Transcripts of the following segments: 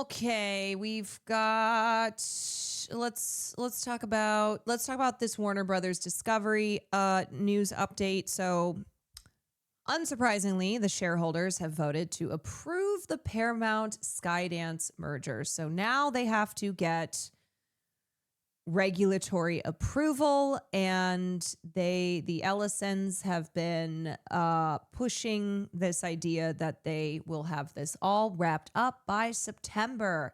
Okay, we've got let's talk about this Warner Brothers Discovery news update. So, unsurprisingly, the shareholders have voted to approve the Paramount Skydance merger. So now they have to get regulatory approval, and the Ellisons have been pushing this idea that they will have this all wrapped up by September,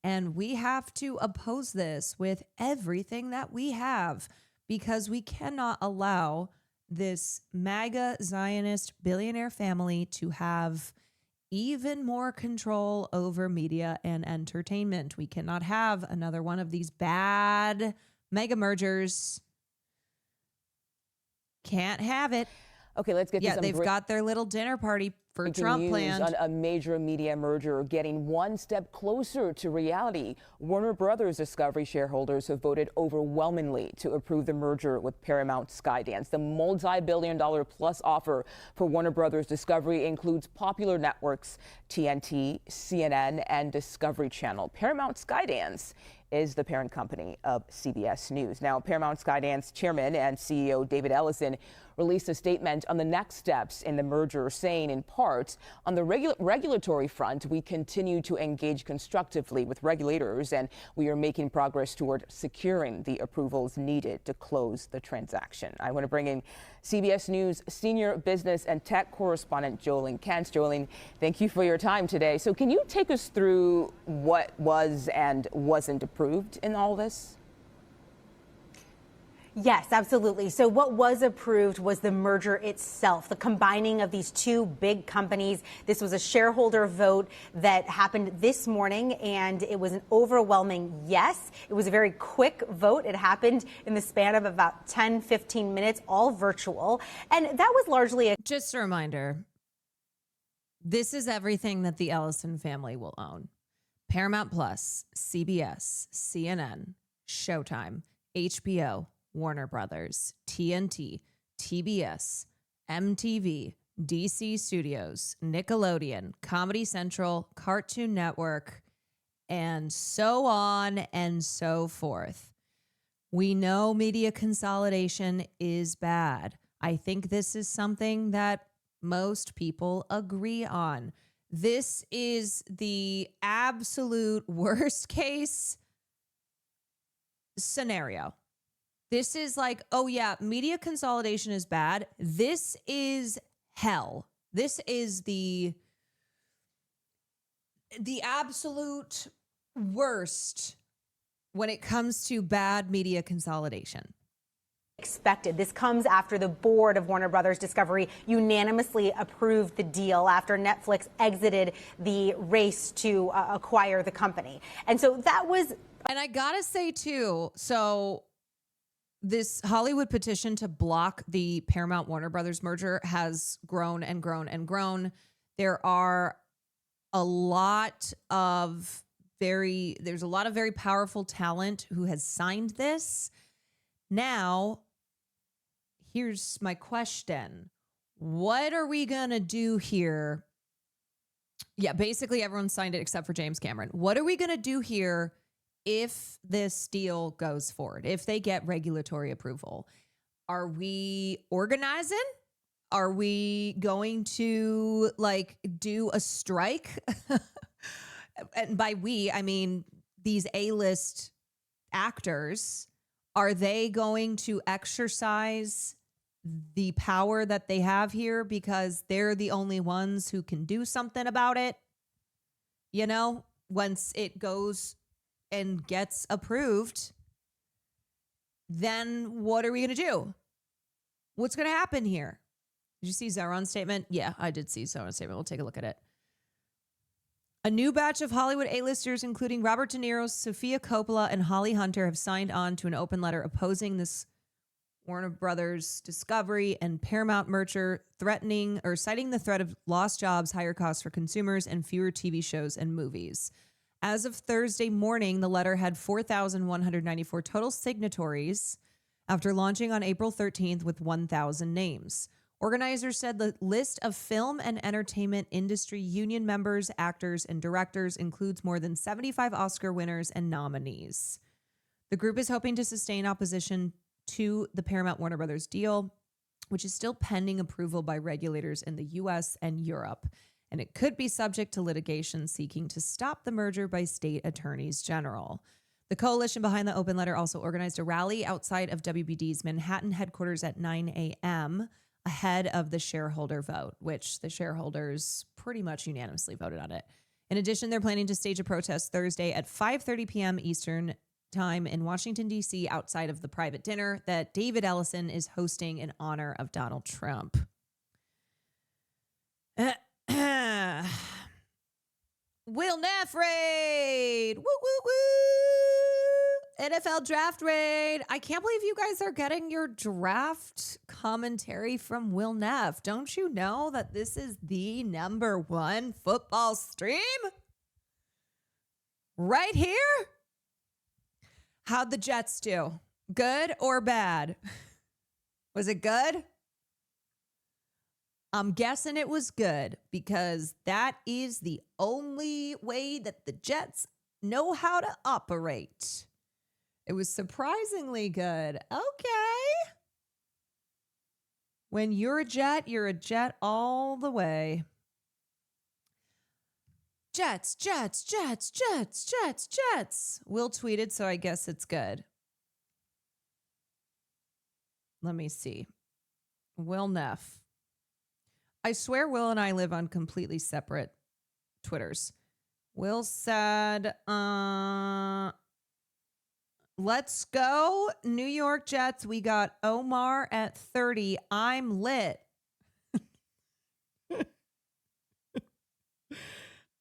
and we have to oppose this with everything that we have, because we cannot allow this MAGA Zionist billionaire family to have even more control over media and entertainment. We cannot have another one of these bad mega mergers. Can't have it. Okay, let's get to some. They've got their little dinner party for Trump news planned. On a major media merger getting one step closer to reality. Warner Brothers Discovery shareholders have voted overwhelmingly to approve the merger with Paramount Skydance. The multi-billion-dollar plus offer for Warner Brothers Discovery includes popular networks TNT, CNN, and Discovery Channel. Paramount Skydance is the parent company of CBS News. Now, Paramount Skydance chairman and CEO David Ellison released a statement on the next steps in the merger, saying in part, on the regulatory front, we continue to engage constructively with regulators, and we are making progress toward securing the approvals needed to close the transaction. I want to bring in CBS News senior business and tech correspondent Jolene Kent. Jolene, thank you for your time today. So can you take us through what was and wasn't approved in all this? Yes, absolutely. So what was approved was the merger itself, the combining of these two big companies. This was a shareholder vote that happened this morning, and it was an overwhelming yes. It was a very quick vote. It happened in the span of about 10, 15 minutes, all virtual. And that was largely Just a reminder, this is everything that the Ellison family will own. Paramount Plus, CBS, CNN, Showtime, HBO, Warner Brothers, TNT, TBS, MTV, DC Studios, Nickelodeon, Comedy Central, Cartoon Network, and so on and so forth. We know media consolidation is bad. I think this is something that most people agree on. This is the absolute worst case scenario. This is like, oh yeah, media consolidation is bad. This is hell. This is the absolute worst when it comes to bad media consolidation. expected. This comes after the board of Warner Brothers Discovery unanimously approved the deal after Netflix exited the race to acquire the company. And so that was... And I gotta say too, so this Hollywood petition to block the Paramount Warner Brothers merger has grown and grown and grown. There are a lot of there's a lot of very powerful talent who has signed this. Now, here's my question. What are we going to do here? Yeah, basically everyone signed it except for James Cameron. What are we going to do here if this deal goes forward, if they get regulatory approval? Are we organizing? Are we going to do a strike? And by we, I mean these A-list actors. Are they going to exercise the power that they have here because they're the only ones who can do something about it? You know, once it goes and gets approved, then what are we going to do? What's going to happen here? Did you see Zaron's statement? Yeah, I did see Zaron's statement. We'll take a look at it. A new batch of Hollywood A-listers, including Robert De Niro, Sofia Coppola, and Holly Hunter, have signed on to an open letter opposing this Warner Brothers Discovery and Paramount merger, citing the threat of lost jobs, higher costs for consumers, and fewer TV shows and movies. As of Thursday morning, the letter had 4,194 total signatories after launching on April 13th with 1,000 names. Organizers said the list of film and entertainment industry union members, actors, and directors includes more than 75 Oscar winners and nominees. The group is hoping to sustain opposition to the Paramount Warner Brothers deal, which is still pending approval by regulators in the U.S. and Europe, and it could be subject to litigation seeking to stop the merger by state attorneys general. The coalition behind the open letter also organized a rally outside of WBD's Manhattan headquarters at 9 a.m. ahead of the shareholder vote, which the shareholders pretty much unanimously voted on it. In addition, they're planning to stage a protest Thursday at 5:30 p.m. Eastern time in Washington, D.C., outside of the private dinner that David Ellison is hosting in honor of Donald Trump. Will Neff raid. Woo, woo, woo. NFL draft raid. I can't believe you guys are getting your draft commentary from Will Neff. Don't you know that this is the #1 football stream? Right here? How'd the Jets do? Good or bad? Was it good? I'm guessing it was good because that is the only way that the Jets know how to operate. It was surprisingly good. Okay. When you're a Jet all the way. Jets, Jets, Jets, Jets, Jets, Jets. Will tweeted, so I guess it's good. Let me see. Will Neff. I swear Will and I live on completely separate Twitters. Will said, let's go, New York Jets. We got Omar at 30. I'm lit.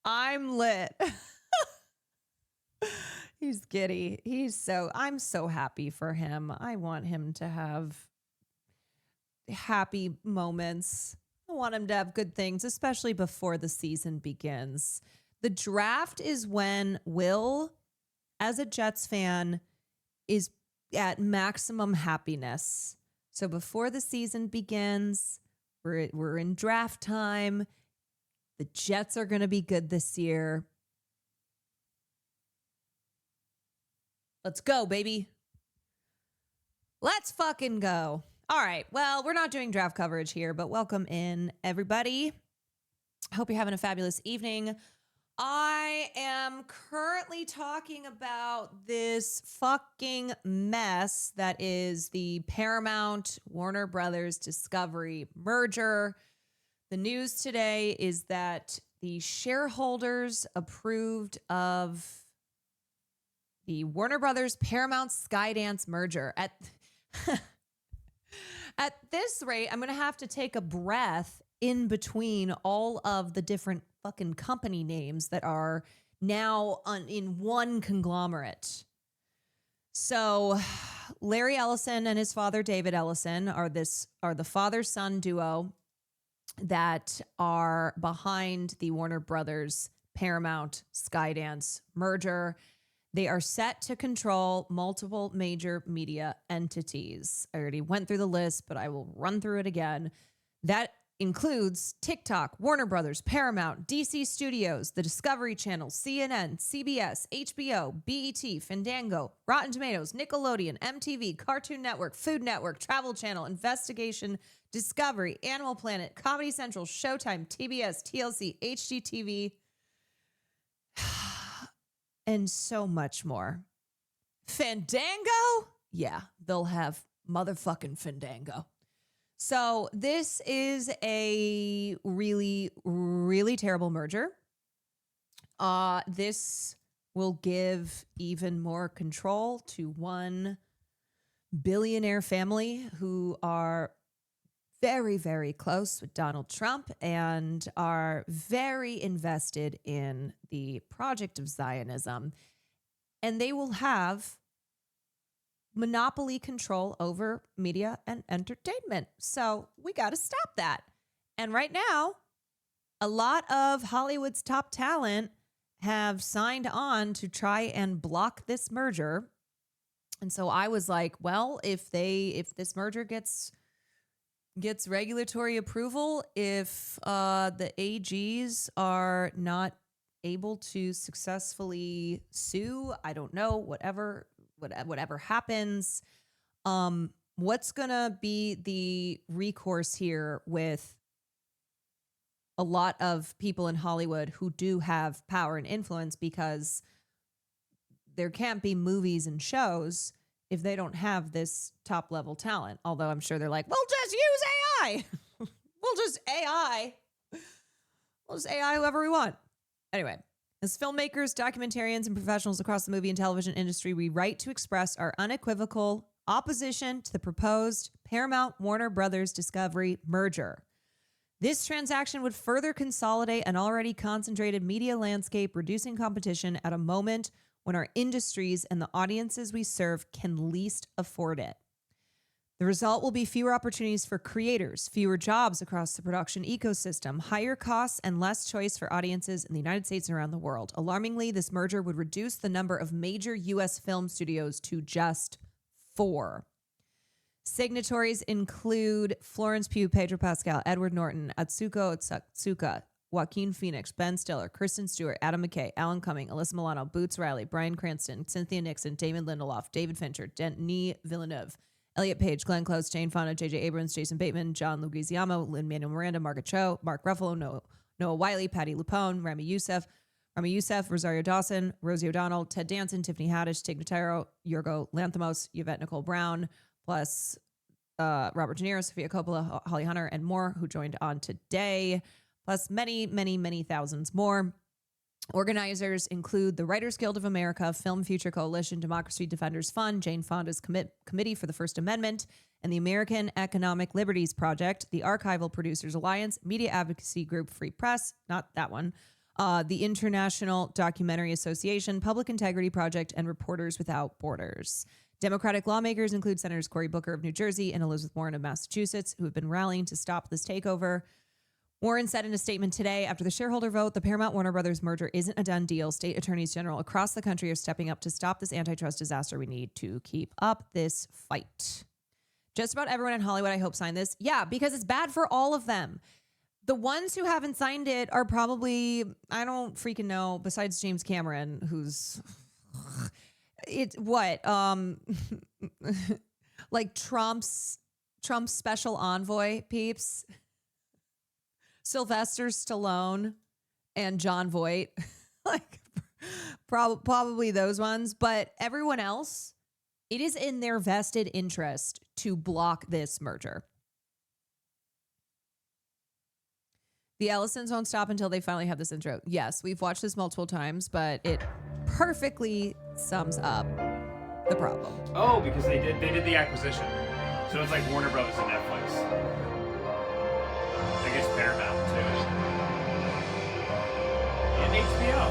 I'm lit. He's giddy. I'm so happy for him. I want him to have happy moments. I want him to have good things, especially before the season begins. The draft is when Will, as a Jets fan, is at maximum happiness. So before the season begins, we're in draft time. The Jets are going to be good this year. Let's go, baby. Let's fucking go. All right. Well, we're not doing draft coverage here, but welcome in, everybody. Hope you're having a fabulous evening. I am currently talking about this fucking mess that is the Paramount Warner Brothers Discovery merger. The news today is that the shareholders approved of the Warner Brothers Paramount Skydance merger. At this rate, I'm going to have to take a breath in between all of the different fucking company names that are now in one conglomerate. So Larry Ellison and his father, David Ellison, are the father-son duo that are behind the Warner Brothers Paramount Skydance merger. They are set to control multiple major media entities. I already went through the list, but I will run through it again. That includes TikTok, Warner Brothers, Paramount, DC Studios, the Discovery Channel, CNN, CBS, HBO, BET, Fandango, Rotten Tomatoes, Nickelodeon, MTV, Cartoon Network, Food Network, Travel Channel, Investigation, Discovery, Animal Planet, Comedy Central, Showtime, TBS, TLC, HGTV, and so much more. Fandango? Yeah, they'll have motherfucking Fandango. So this is a really, really terrible merger. This will give even more control to one billionaire family who are very, very close with Donald Trump and are very invested in the project of Zionism. And they will have monopoly control over media and entertainment. So we got to stop that. And right now, a lot of Hollywood's top talent have signed on to try and block this merger. And so I was like, well, if this merger gets gets regulatory approval if the AGs are not able to successfully sue. I don't know, whatever happens. What's going to be the recourse here with a lot of people in Hollywood who do have power and influence, because there can't be movies and shows if they don't have this top level talent. Although I'm sure they're like, we'll just use AI. We'll just AI whoever we want. Anyway, as filmmakers, documentarians, and professionals across the movie and television industry, we write to express our unequivocal opposition to the proposed Paramount Warner Brothers Discovery merger. This transaction would further consolidate an already concentrated media landscape, reducing competition at a moment when our industries and the audiences we serve can least afford it. The result will be fewer opportunities for creators, fewer jobs across the production ecosystem, higher costs, and less choice for audiences in the United States and around the world. Alarmingly, this merger would reduce the number of major U.S. film studios to just 4. Signatories include Florence Pugh, Pedro Pascal, Edward Norton, Atsuko Otsuka, Joaquin Phoenix, Ben Stiller, Kristen Stewart, Adam McKay, Alan Cumming, Alyssa Milano, Boots Riley, Bryan Cranston, Cynthia Nixon, Damon Lindelof, David Fincher, Denis Villeneuve, Elliot Page, Glenn Close, Jane Fonda, J.J. Abrams, Jason Bateman, John Leguizamo, Lin-Manuel Miranda, Margaret Cho, Mark Ruffalo, Noah Wiley, Patty Lupone, Rami Youssef, Rosario Dawson, Rosie O'Donnell, Ted Danson, Tiffany Haddish, Tig Notaro, Yorgo Lanthimos, Yvette Nicole Brown, plus Robert De Niro, Sofia Coppola, Holly Hunter, and more, who joined on today, plus many, many, many thousands more. Organizers include the Writers Guild of America, Film Future Coalition, Democracy Defenders Fund, Jane Fonda's Committee for the First Amendment, and the American Economic Liberties Project, the Archival Producers Alliance, media advocacy group Free Press, not that one, the International Documentary Association, Public Integrity Project, and Reporters Without Borders. Democratic lawmakers include Senators Cory Booker of New Jersey and Elizabeth Warren of Massachusetts, who have been rallying to stop this takeover. Warren said in a statement today, after the shareholder vote, the Paramount Warner Brothers merger isn't a done deal. State attorneys general across the country are stepping up to stop this antitrust disaster. We need to keep up this fight. Just about everyone in Hollywood, I hope, signed this. Yeah, because it's bad for all of them. The ones who haven't signed it are probably, I don't freaking know, besides James Cameron, who's... like Trump's special envoy peeps, Sylvester Stallone and John Voight, like probably those ones. But everyone else, it is in their vested interest to block this merger. The Ellisons won't stop until they finally have this intro. Yes, we've watched this multiple times, but it perfectly sums up the problem. Oh, because they did the acquisition. So it's like Warner Brothers and Netflix. I guess Paramount too. And HBO.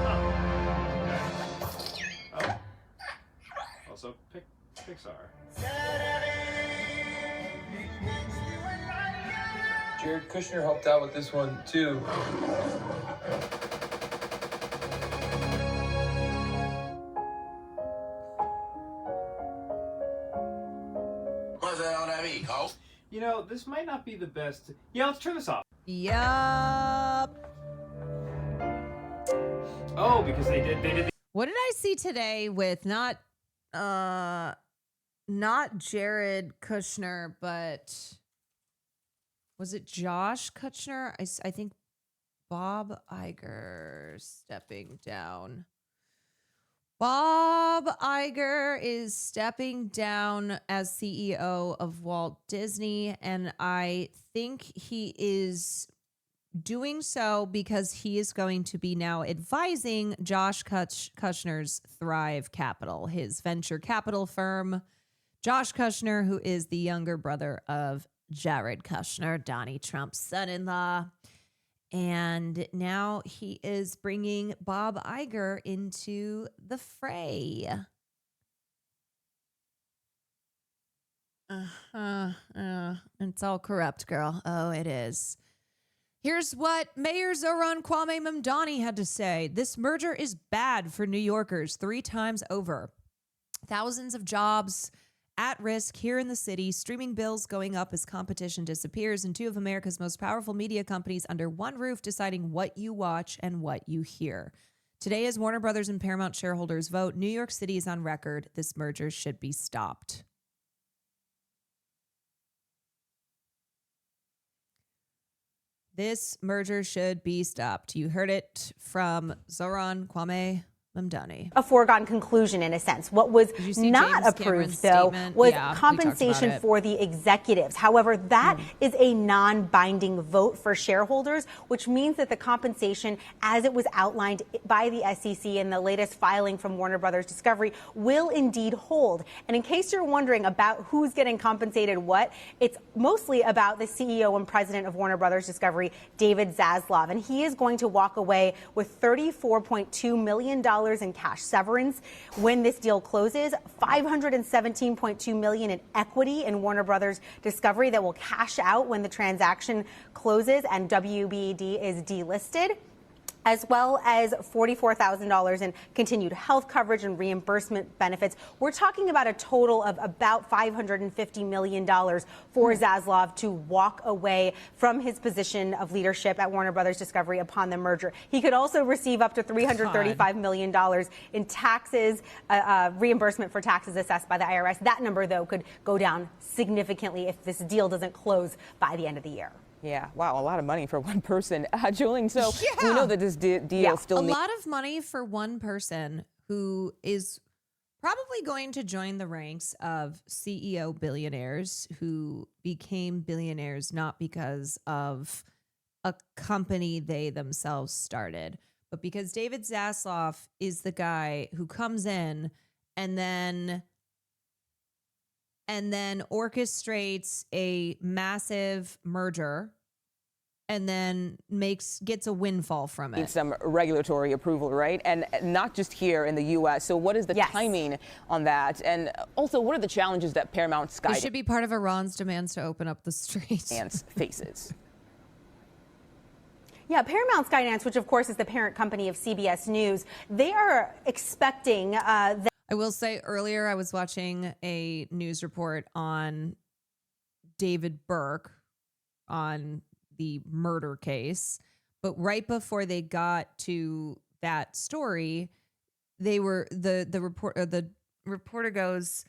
Huh. Okay. Oh. Also Pixar. Jared Kushner helped out with this one too. You know, this might not be the best. Yeah, let's turn this off. Yup. Oh, because they did. What did I see today with not Jared Kushner, but was it Josh Kushner? I think Bob Iger stepping down. Bob Iger is stepping down as CEO of Walt Disney, and I think he is doing so because he is going to be now advising Josh Kushner's Thrive Capital, his venture capital firm. Josh Kushner, who is the younger brother of Jared Kushner, Donnie Trump's son-in-law. And now he is bringing Bob Iger into the fray. It's all corrupt, girl. Oh, it is. Here's what Mayor Zohran Kwame Mamdani had to say. This merger is bad for New Yorkers 3 times over. Thousands of jobs at risk here in the city, streaming bills going up as competition disappears, and two of America's most powerful media companies under one roof deciding what you watch and what you hear. Today, as Warner Brothers and Paramount shareholders vote, New York City is on record. This merger should be stopped. This merger should be stopped. You heard it from Zoran Kwame Mamdani. A foregone conclusion in a sense. What was not James approved, Cameron's though, statement? was Yeah, we talked compensation about it. for the executives. However, that is a non-binding vote for shareholders, which means that the compensation, as it was outlined by the SEC in the latest filing from Warner Brothers Discovery, will indeed hold. And in case you're wondering about who's getting compensated what, it's mostly about the CEO and president of Warner Brothers Discovery, David Zaslav. And he is going to walk away with $34.2 million in cash severance when this deal closes, $517.2 million in equity in Warner Brothers Discovery that will cash out when the transaction closes and WBD is delisted, as well as $44,000 in continued health coverage and reimbursement benefits. We're talking about a total of about $550 million for Zaslav to walk away from his position of leadership at Warner Brothers Discovery upon the merger. He could also receive up to $335 million in taxes, reimbursement for taxes assessed by the IRS. That number, though, could go down significantly if this deal doesn't close by the end of the year. Yeah, wow, a lot of money for one person. Julian, so we know that this deal still a needs lot of money for one person who is probably going to join the ranks of CEO billionaires who became billionaires not because of a company they themselves started, but because David Zaslav is the guy who comes in and then orchestrates a massive merger and then gets a windfall from it. some regulatory approval, right? And not just here in the U.S. So what is the timing on that? And also, what are the challenges that Paramount It should be part of Iran's demands to open up the streets. faces? Yeah, Paramount Skydance, which of course is the parent company of CBS News, they are expecting that. I will say earlier I was watching a news report on David Burke on the murder case, but right before they got to that story, they were the reporter goes,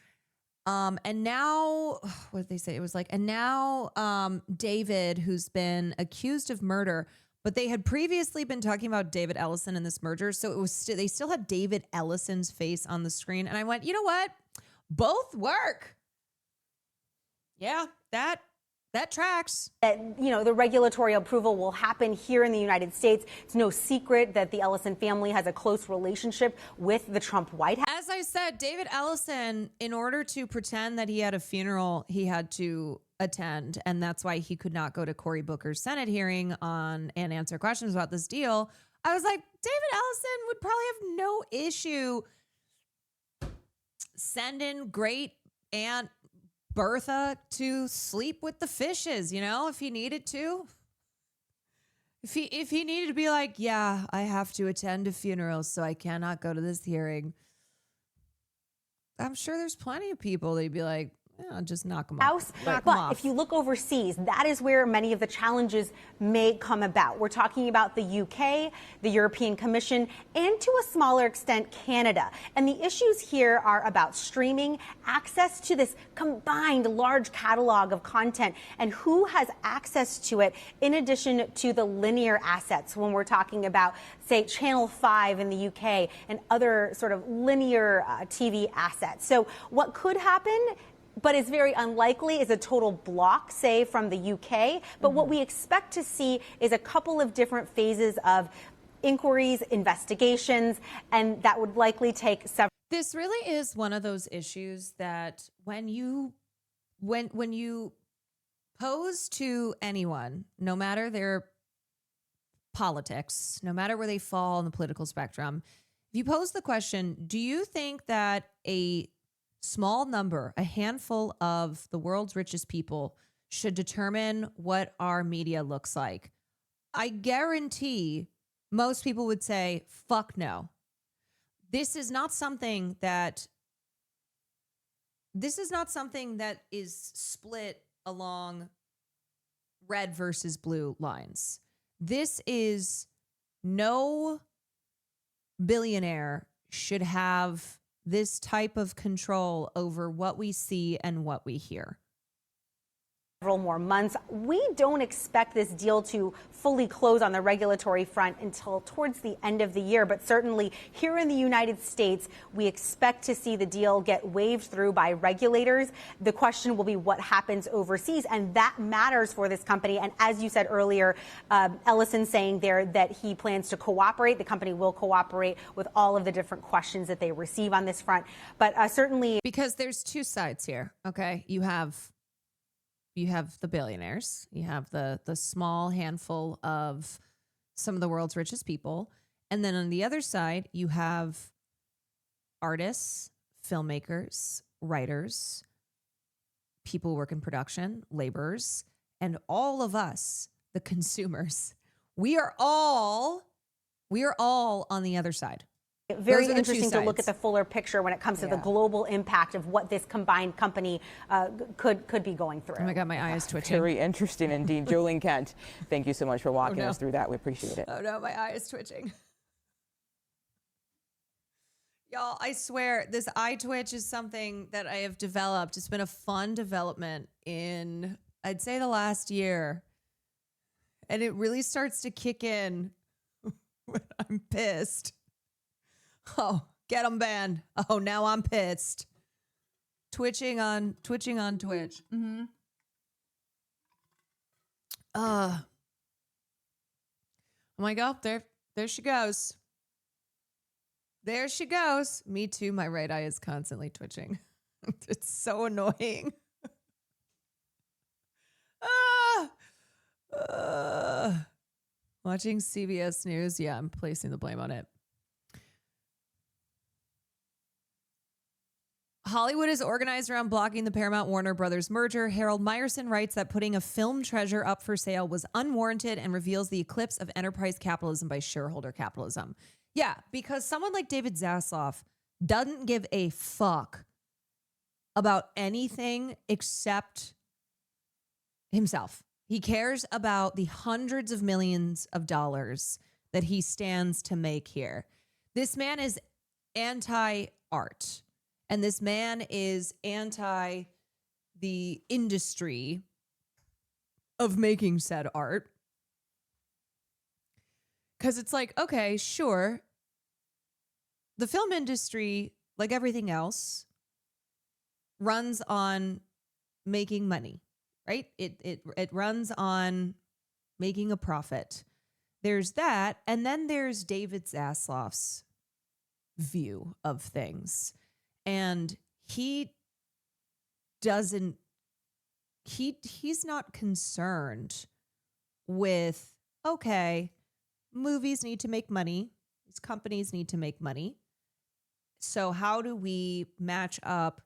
and now what did they say? It was like, and now David, who's been accused of murder, but they had previously been talking about David Ellison in this merger, so it was they still had David Ellison's face on the screen, and I went, you know what? Both work. Yeah, that tracks. The regulatory approval will happen here in the United States. It's no secret that the Ellison family has a close relationship with the Trump White House. As I said, David Ellison, in order to pretend that he had a funeral, he had to attend. And that's why he could not go to Cory Booker's Senate hearing and answer questions about this deal. I was like, David Ellison would probably have no issue sending great Aunt Bertha to sleep with the fishes, if he needed to. If he needed to be like, yeah, I have to attend a funeral, so I cannot go to this hearing. I'm sure there's plenty of people that'd be like, yeah, just knock them off. But if you look overseas, that is where many of the challenges may come about. We're talking about the UK, the European Commission, and to a smaller extent, Canada. And the issues here are about streaming, access to this combined large catalog of content, and who has access to it in addition to the linear assets when we're talking about, say, Channel 5 in the UK and other sort of linear TV assets. So what could happen, but is very unlikely, is a total block, say, from the UK. But what we expect to see is a couple of different phases of inquiries, investigations, and that would likely take several. This really is one of those issues that when you pose to anyone, no matter their politics, no matter where they fall on the political spectrum, if you pose the question, do you think that a small number, a handful of the world's richest people should determine what our media looks like? I guarantee most people would say, fuck no. This is not something that this is not something that is split along red versus blue lines. This is no billionaire should have this type of control over what we see and what we hear. Several more months. We don't expect this deal to fully close on the regulatory front until towards the end of the year, but certainly here in the United States, we expect to see the deal get waved through by regulators. The question will be what happens overseas, and that matters for this company. And as you said earlier, Ellison saying there that he plans to cooperate. The company will cooperate with all of the different questions that they receive on this front. But certainly, because there's two sides here. Okay, you have the billionaires, you have the small handful of some of the world's richest people, and then on the other side you have artists, filmmakers, writers, people who work in production, laborers, and all of us, the consumers. We are all on the other side. Very interesting to look at the fuller picture when it comes to the global impact of what this combined company could be going through. Oh my God, my eye is twitching. Very interesting indeed. Jolene Kent, thank you so much for walking us through that. We appreciate it. Oh no, my eye is twitching. Y'all, I swear this eye twitch is something that I have developed. It's been a fun development in, I'd say, the last year. And it really starts to kick in when I'm pissed. Oh, get them banned. Oh, now I'm pissed. Twitching on Twitch. Mm-hmm. I'm like, oh, there she goes. There she goes. Me too. My right eye is constantly twitching. It's so annoying. Watching CBS News. Yeah, I'm placing the blame on it. Hollywood is organized around blocking the Paramount Warner Brothers merger. Harold Meyerson writes that putting a film treasure up for sale was unwarranted and reveals the eclipse of enterprise capitalism by shareholder capitalism. Yeah, because someone like David Zaslav doesn't give a fuck about anything except himself. He cares about the hundreds of millions of dollars that he stands to make here. This man is anti-art. And this man is anti the industry of making said art. Because it's like, okay, sure. The film industry, like everything else, runs on making money, right? It runs on making a profit. There's that. And then there's David Zaslav's view of things. And he's not concerned with, okay, movies need to make money. These companies need to make money. So how do we match up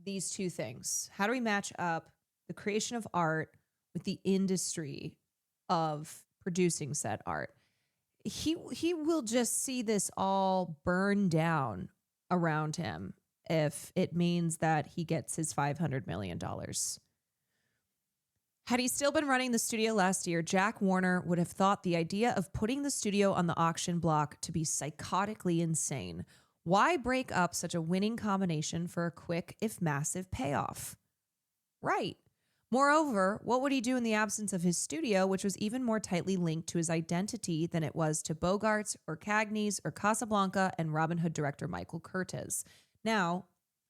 these two things? How do we match up the creation of art with the industry of producing said art? He will just see this all burn down around him if it means that he gets his $500 million. Had he still been running the studio last year, Jack Warner would have thought the idea of putting the studio on the auction block to be psychotically insane. Why break up such a winning combination for a quick, if massive, payoff? Right. Moreover, what would he do in the absence of his studio, which was even more tightly linked to his identity than it was to Bogart's or Cagney's or Casablanca and Robin Hood director Michael Curtiz? Now,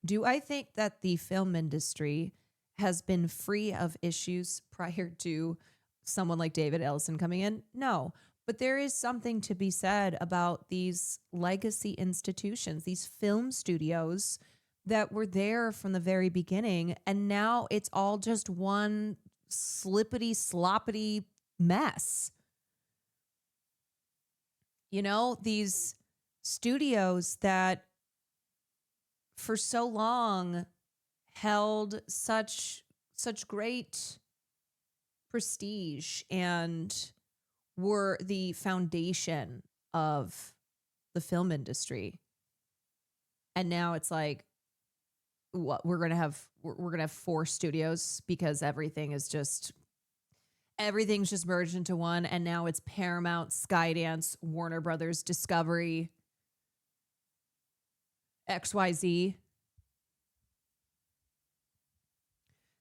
do I think that the film industry has been free of issues prior to someone like David Ellison coming in? No. But there is something to be said about these legacy institutions, these film studios that were there from the very beginning, and now it's all just one slippity sloppity mess. You know, these studios that for so long held such great prestige and were the foundation of the film industry. And now it's like, what we're gonna have 4 studios because everything's just merged into one, and now it's Paramount, Skydance, Warner Brothers, Discovery, XYZ.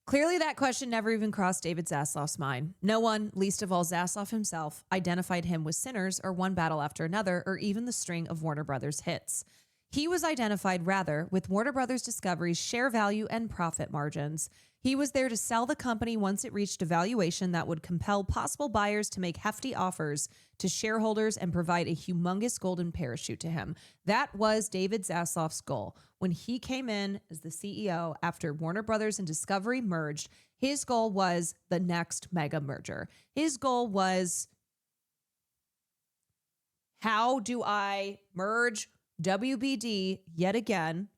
Clearly, that question never even crossed David Zaslav's mind. No one, least of all Zaslav himself, identified him with Sinners or One Battle After Another or even the string of Warner Brothers hits. He was identified, rather, with Warner Brothers Discovery's share value and profit margins. He was there to sell the company once it reached a valuation that would compel possible buyers to make hefty offers to shareholders and provide a humongous golden parachute to him. That was David Zaslav's goal. When he came in as the CEO after Warner Brothers and Discovery merged, his goal was the next mega merger. His goal was, how do I merge WBD yet again,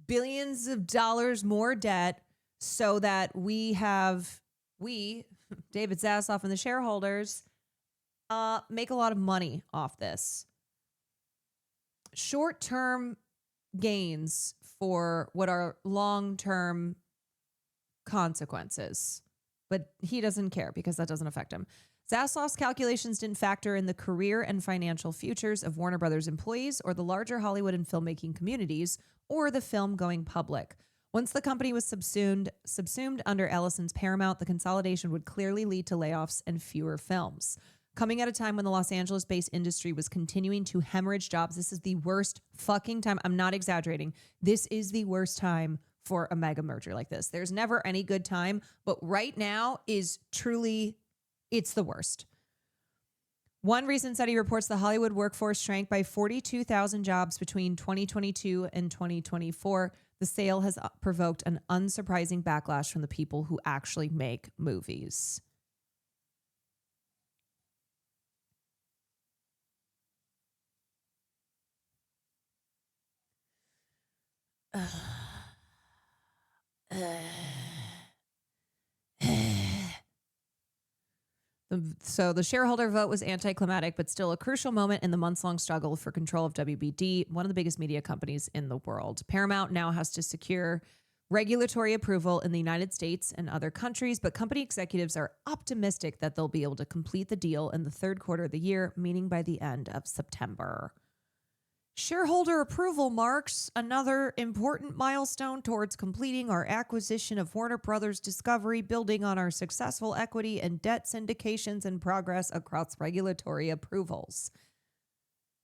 billions of dollars more debt, so that we, David Zaslav and the shareholders, make a lot of money off this. Short-term gains for what are long-term consequences. But he doesn't care because that doesn't affect him. Zaslav's calculations didn't factor in the career and financial futures of Warner Brothers employees or the larger Hollywood and filmmaking communities or the film going public. Once the company was subsumed under Ellison's Paramount, the consolidation would clearly lead to layoffs and fewer films. Coming at a time when the Los Angeles-based industry was continuing to hemorrhage jobs, this is the worst fucking time. I'm not exaggerating. This is the worst time for a mega merger like this. There's never any good time, but right now is truly, it's the worst. One recent study reports the Hollywood workforce shrank by 42,000 jobs between 2022 and 2024. The sale has provoked an unsurprising backlash from the people who actually make movies. So the shareholder vote was anticlimactic, but still a crucial moment in the months-long struggle for control of WBD, one of the biggest media companies in the world. Paramount now has to secure regulatory approval in the United States and other countries, but company executives are optimistic that they'll be able to complete the deal in the third quarter of the year, meaning by the end of September. Shareholder approval marks another important milestone towards completing our acquisition of Warner Brothers Discovery, building on our successful equity and debt syndications and progress across regulatory approvals.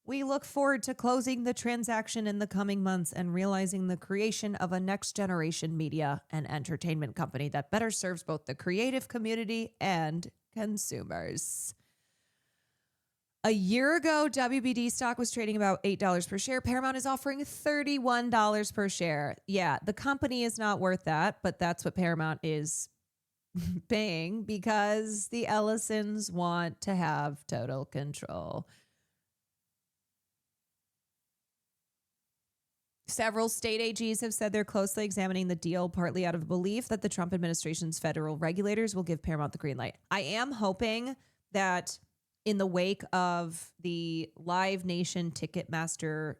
We look forward to closing the transaction in the coming months and realizing the creation of a next-generation media and entertainment company that better serves both the creative community and consumers. A year ago, WBD stock was trading about $8 per share. Paramount is offering $31 per share. Yeah, the company is not worth that, but that's what Paramount is paying because the Ellisons want to have total control. Several state AGs have said they're closely examining the deal, partly out of belief that the Trump administration's federal regulators will give Paramount the green light. I am hoping that in the wake of the Live Nation Ticketmaster,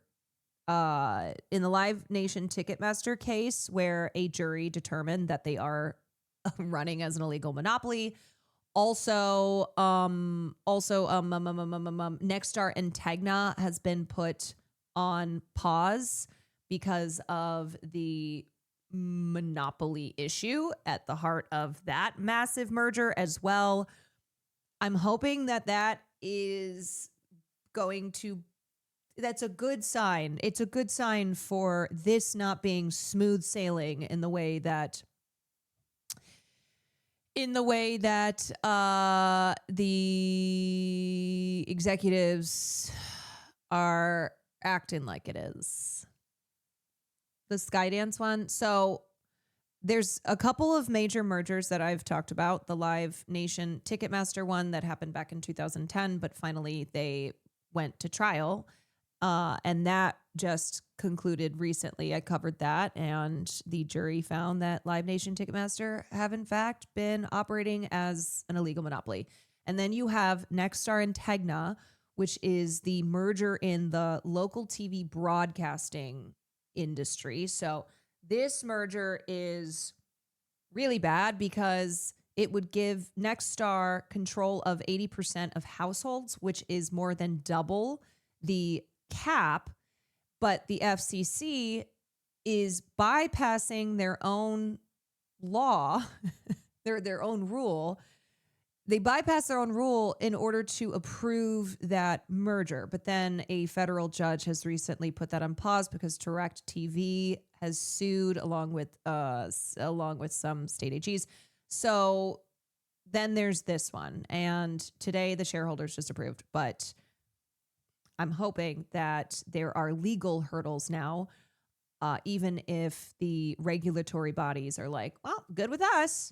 case, where a jury determined that they are running as an illegal monopoly. Also, Nexstar and Tegna has been put on pause because of the monopoly issue at the heart of that massive merger as well. I'm hoping that is going to, that's a good sign. It's a good sign for this not being smooth sailing in the way that the executives are acting like it is. The Skydance one. So there's a couple of major mergers that I've talked about. The Live Nation Ticketmaster one that happened back in 2010, but finally they went to trial. And that just concluded recently. I covered that, and the jury found that Live Nation Ticketmaster have in fact been operating as an illegal monopoly. And then you have Nexstar and Tegna, which is the merger in the local TV broadcasting industry. So this merger is really bad because it would give Nexstar control of 80% of households, which is more than double the cap. But the FCC is bypassing their own law, their own rule. They bypass their own rule in order to approve that merger. But then a federal judge has recently put that on pause because DirecTV has sued along with some state AGs. So then there's this one. And today the shareholders just approved. But I'm hoping that there are legal hurdles now, even if the regulatory bodies are like, well, good with us.